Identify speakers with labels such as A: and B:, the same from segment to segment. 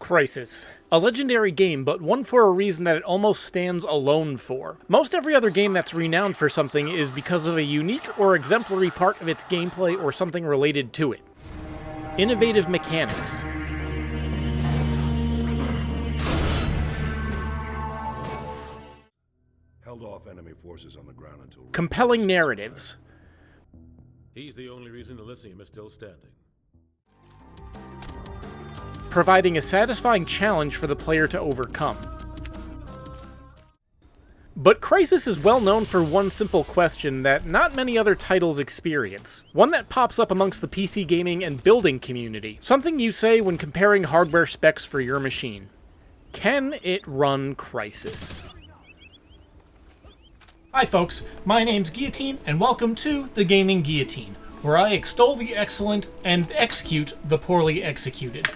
A: Crysis. A legendary game, but one for a reason that it almost stands alone for. Most every other game that's renowned for something is because of a unique or exemplary part of its gameplay or something related to it. Innovative mechanics.
B: Held off enemy forces on the ground until...
A: Compelling narratives.
C: He's the only reason Elysium is still standing.
A: Providing a satisfying challenge for the player to overcome. But Crysis is well known for one simple question that not many other titles experience. One that pops up amongst the PC gaming and building community. Something you say when comparing hardware specs for your machine. Can it run Crysis? Hi folks, my name's Gheeotine, and welcome to The Gaming Guillotine, where I extol the excellent and execute the poorly executed.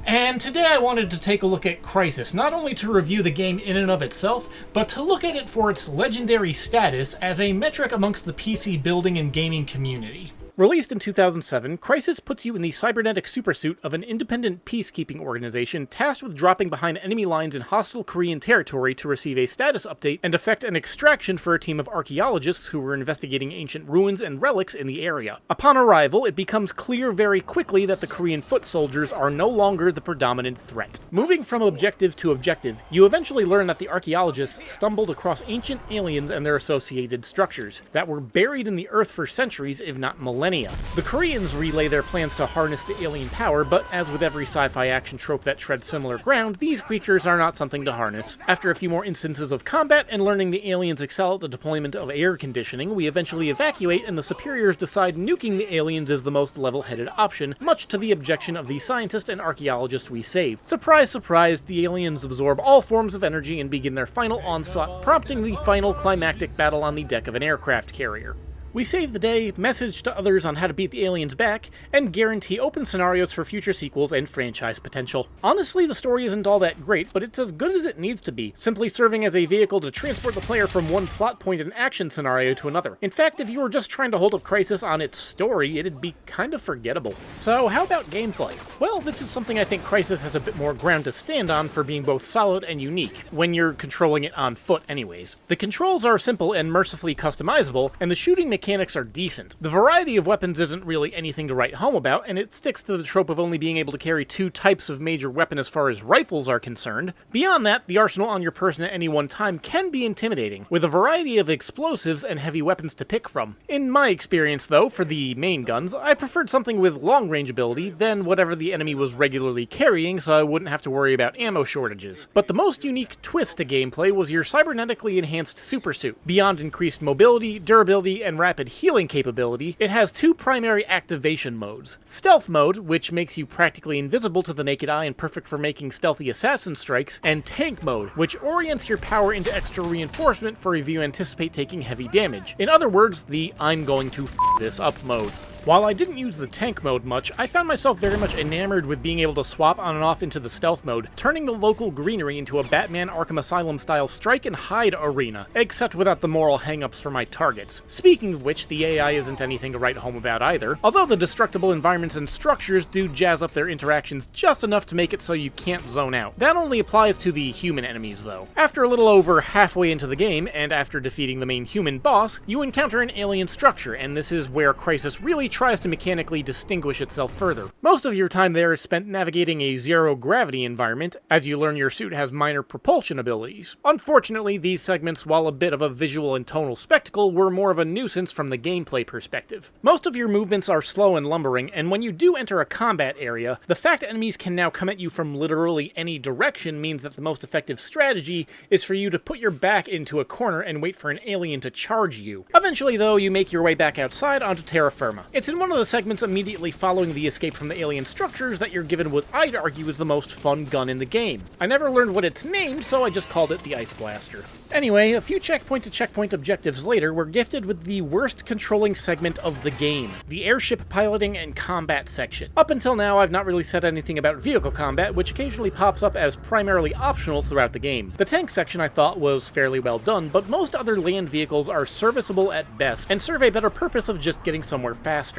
A: And today I wanted to take a look at Crysis, not only to review the game in and of itself, but to look at it for its legendary status as a metric amongst the PC building and gaming community. Released in 2007, Crysis puts you in the cybernetic supersuit of an independent peacekeeping organization tasked with dropping behind enemy lines in hostile Korean territory to receive a status update and effect an extraction for a team of archaeologists who were investigating ancient ruins and relics in the area. Upon arrival, it becomes clear very quickly that the Korean foot soldiers are no longer the predominant threat. Moving from objective to objective, you eventually learn that the archaeologists stumbled across ancient aliens and their associated structures that were buried in the earth for centuries, if not millennia. The Koreans relay their plans to harness the alien power, but as with every sci-fi action trope that treads similar ground, these creatures are not something to harness. After a few more instances of combat and learning the aliens excel at the deployment of air conditioning, we eventually evacuate and the superiors decide nuking the aliens is the most level-headed option, much to the objection of the scientist and archaeologist we saved. Surprise, surprise, the aliens absorb all forms of energy and begin their final onslaught, prompting the final climactic battle on the deck of an aircraft carrier. We save the day, message to others on how to beat the aliens back, and guarantee open scenarios for future sequels and franchise potential. Honestly, the story isn't all that great, but it's as good as it needs to be, simply serving as a vehicle to transport the player from one plot point and action scenario to another. In fact, if you were just trying to hold up Crysis on its story, it'd be kind of forgettable. So how about gameplay? Well, this is something I think Crysis has a bit more ground to stand on for being both solid and unique, when you're controlling it on foot anyways. The controls are simple and mercifully customizable, and the shooting mechanics are decent. The variety of weapons isn't really anything to write home about, and it sticks to the trope of only being able to carry two types of major weapon as far as rifles are concerned. Beyond that, the arsenal on your person at any one time can be intimidating, with a variety of explosives and heavy weapons to pick from. In my experience, though, for the main guns, I preferred something with long-range ability than whatever the enemy was regularly carrying, so I wouldn't have to worry about ammo shortages. But the most unique twist to gameplay was your cybernetically enhanced supersuit. Beyond increased mobility, durability, and rapid healing capability, it has two primary activation modes. Stealth mode, which makes you practically invisible to the naked eye and perfect for making stealthy assassin strikes, and tank mode, which orients your power into extra reinforcement for if you anticipate taking heavy damage. In other words, the I'm going to f this up mode. While I didn't use the tank mode much, I found myself very much enamored with being able to swap on and off into the stealth mode, turning the local greenery into a Batman Arkham Asylum style strike and hide arena, except without the moral hang-ups for my targets. Speaking of which, the AI isn't anything to write home about either, although the destructible environments and structures do jazz up their interactions just enough to make it so you can't zone out. That only applies to the human enemies though. After a little over halfway into the game, and after defeating the main human boss, you encounter an alien structure, and this is where Crysis really tries to mechanically distinguish itself further. Most of your time there is spent navigating a zero-gravity environment, as you learn your suit has minor propulsion abilities. Unfortunately, these segments, while a bit of a visual and tonal spectacle, were more of a nuisance from the gameplay perspective. Most of your movements are slow and lumbering, and when you do enter a combat area, the fact enemies can now come at you from literally any direction means that the most effective strategy is for you to put your back into a corner and wait for an alien to charge you. Eventually, though, you make your way back outside onto terra firma. It's in one of the segments immediately following the escape from the alien structures that you're given what I'd argue is the most fun gun in the game. I never learned what it's named, so I just called it the Ice Blaster. Anyway, a few checkpoint-to-checkpoint objectives later, we're gifted with the worst controlling segment of the game, the airship piloting and combat section. Up until now, I've not really said anything about vehicle combat, which occasionally pops up as primarily optional throughout the game. The tank section I thought was fairly well done, but most other land vehicles are serviceable at best, and serve a better purpose of just getting somewhere faster.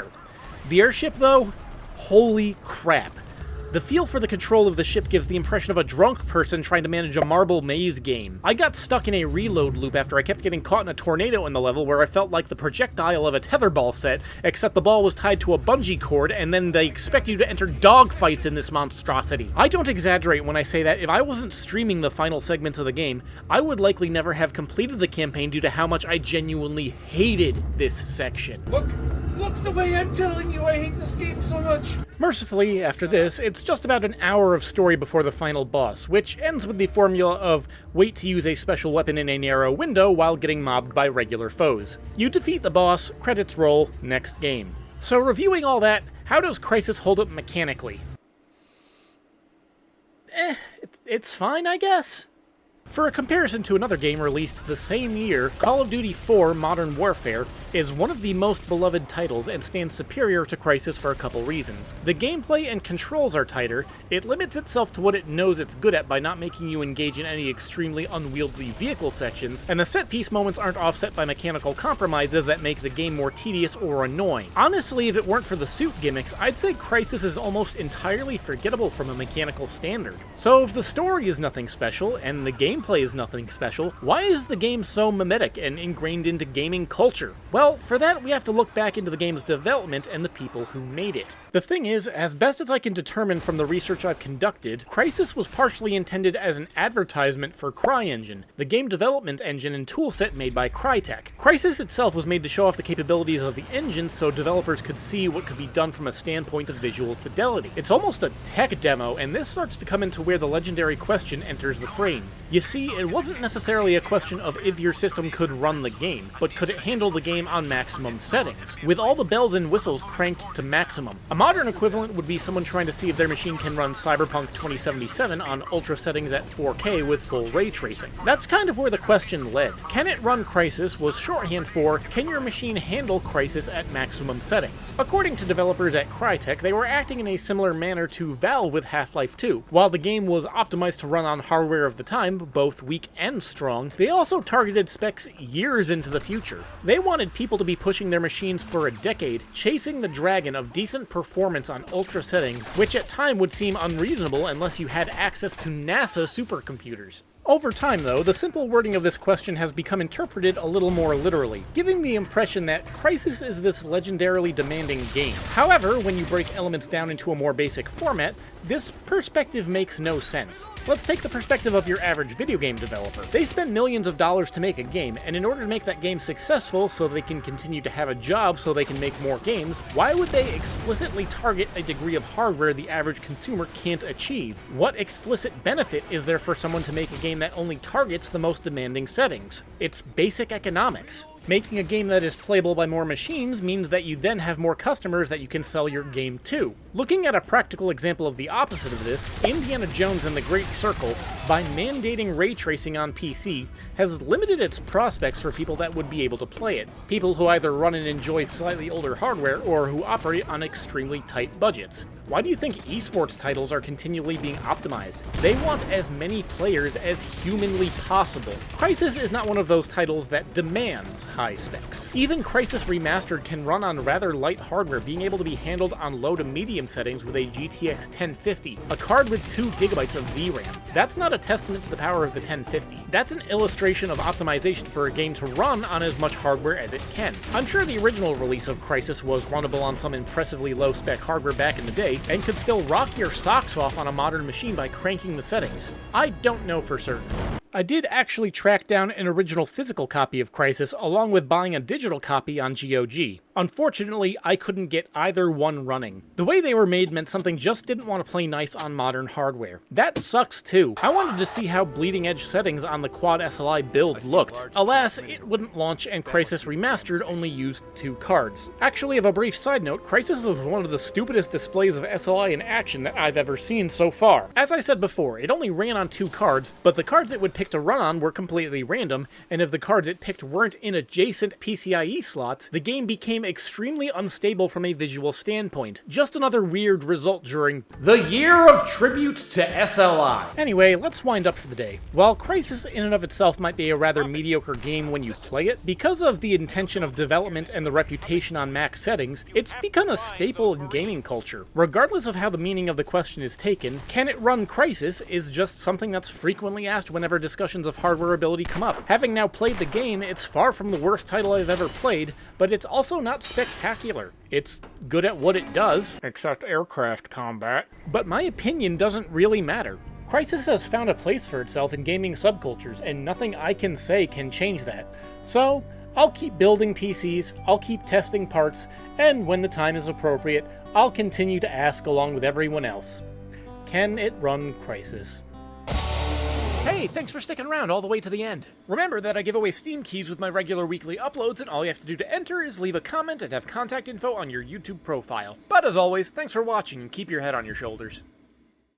A: The airship, though, holy crap. The feel for the control of the ship gives the impression of a drunk person trying to manage a marble maze game. I got stuck in a reload loop after I kept getting caught in a tornado in the level where I felt like the projectile of a tetherball set, except the ball was tied to a bungee cord and then they expect you to enter dogfights in this monstrosity. I don't exaggerate when I say that if I wasn't streaming the final segments of the game, I would likely never have completed the campaign due to how much I genuinely hated this section.
D: Look the way I'm telling you I hate this game so much.
A: Mercifully, after this, it's just about an hour of story before the final boss, which ends with the formula of wait to use a special weapon in a narrow window while getting mobbed by regular foes. You defeat the boss, credits roll, next game. So reviewing all that, how does Crysis hold up mechanically? It's fine, I guess. For a comparison to another game released the same year, Call of Duty 4 Modern Warfare is one of the most beloved titles and stands superior to Crysis for a couple reasons. The gameplay and controls are tighter, it limits itself to what it knows it's good at by not making you engage in any extremely unwieldy vehicle sections, and the set-piece moments aren't offset by mechanical compromises that make the game more tedious or annoying. Honestly, if it weren't for the suit gimmicks, I'd say Crysis is almost entirely forgettable from a mechanical standard. So if the story is nothing special, and the gameplay is nothing special, why is the game so mimetic and ingrained into gaming culture? Well, for that we have to look back into the game's development and the people who made it. The thing is, as best as I can determine from the research I've conducted, Crysis was partially intended as an advertisement for CryEngine, the game development engine and toolset made by Crytek. Crysis itself was made to show off the capabilities of the engine so developers could see what could be done from a standpoint of visual fidelity. It's almost a tech demo, and this starts to come into where the legendary question enters the frame. You see, it wasn't necessarily a question of if your system could run the game, but could it handle the game on maximum settings, with all the bells and whistles cranked to maximum. A modern equivalent would be someone trying to see if their machine can run Cyberpunk 2077 on ultra settings at 4K with full ray tracing. That's kind of where the question led. Can it run Crysis was shorthand for, can your machine handle Crysis at maximum settings? According to developers at Crytek, they were acting in a similar manner to Valve with Half-Life 2. While the game was optimized to run on hardware of the time, both weak and strong, they also targeted specs years into the future. They wanted people to be pushing their machines for a decade, chasing the dragon of decent performance on ultra settings, which at time would seem unreasonable unless you had access to NASA supercomputers. Over time, though, the simple wording of this question has become interpreted a little more literally, giving the impression that Crysis is this legendarily demanding game. However, when you break elements down into a more basic format, this perspective makes no sense. Let's take the perspective of your average video game developer. They spend millions of dollars to make a game, and in order to make that game successful so they can continue to have a job so they can make more games, why would they explicitly target a degree of hardware the average consumer can't achieve? What explicit benefit is there for someone to make a game that only targets the most demanding settings? It's basic economics. Making a game that is playable by more machines means that you then have more customers that you can sell your game to. Looking at a practical example of the opposite of this, Indiana Jones and the Great Circle, by mandating ray tracing on PC, has limited its prospects for people that would be able to play it. People who either run and enjoy slightly older hardware or who operate on extremely tight budgets. Why do you think esports titles are continually being optimized? They want as many players as humanly possible. Crysis is not one of those titles that demands high specs. Even Crysis Remastered can run on rather light hardware, being able to be handled on low to medium settings with a GTX 1050, a card with 2 GB of VRAM. That's not a testament to the power of the 1050. That's an illustration of optimization for a game to run on as much hardware as it can. I'm sure the original release of Crysis was runnable on some impressively low-spec hardware back in the day, and could still rock your socks off on a modern machine by cranking the settings. I don't know for certain. I did actually track down an original physical copy of Crysis along with buying a digital copy on GOG. Unfortunately, I couldn't get either one running. The way they were made meant something just didn't want to play nice on modern hardware. That sucks too. I wanted to see how bleeding edge settings on the Quad SLI build looked. Alas, it wouldn't launch and Crysis Remastered only used 2 cards. Actually, of a brief side note, Crysis was one of the stupidest displays of SLI in action that I've ever seen so far. As I said before, it only ran on 2 cards, but the cards it would pick to run on were completely random, and if the cards it picked weren't in adjacent PCIe slots, the game became game extremely unstable from a visual standpoint. Just another weird result during the year of tribute to SLI. Anyway, let's wind up for the day. While Crysis in and of itself might be a rather mediocre game when you play it, because of the intention of development and the reputation on max settings, it's become a staple in gaming culture. Regardless of how the meaning of the question is taken, can it run Crysis is just something that's frequently asked whenever discussions of hardware ability come up. Having now played the game, it's far from the worst title I've ever played, but it's also not spectacular. It's good at what it does, except aircraft combat, but my opinion doesn't really matter. Crysis has found a place for itself in gaming subcultures, and nothing I can say can change that. So, I'll keep building PCs, I'll keep testing parts, and when the time is appropriate, I'll continue to ask along with everyone else. Can it run Crysis? Hey, thanks for sticking around all the way to the end. Remember that I give away Steam keys with my regular weekly uploads, and all you have to do to enter is leave a comment and have contact info on your YouTube profile. But as always, thanks for watching and keep your head on your shoulders.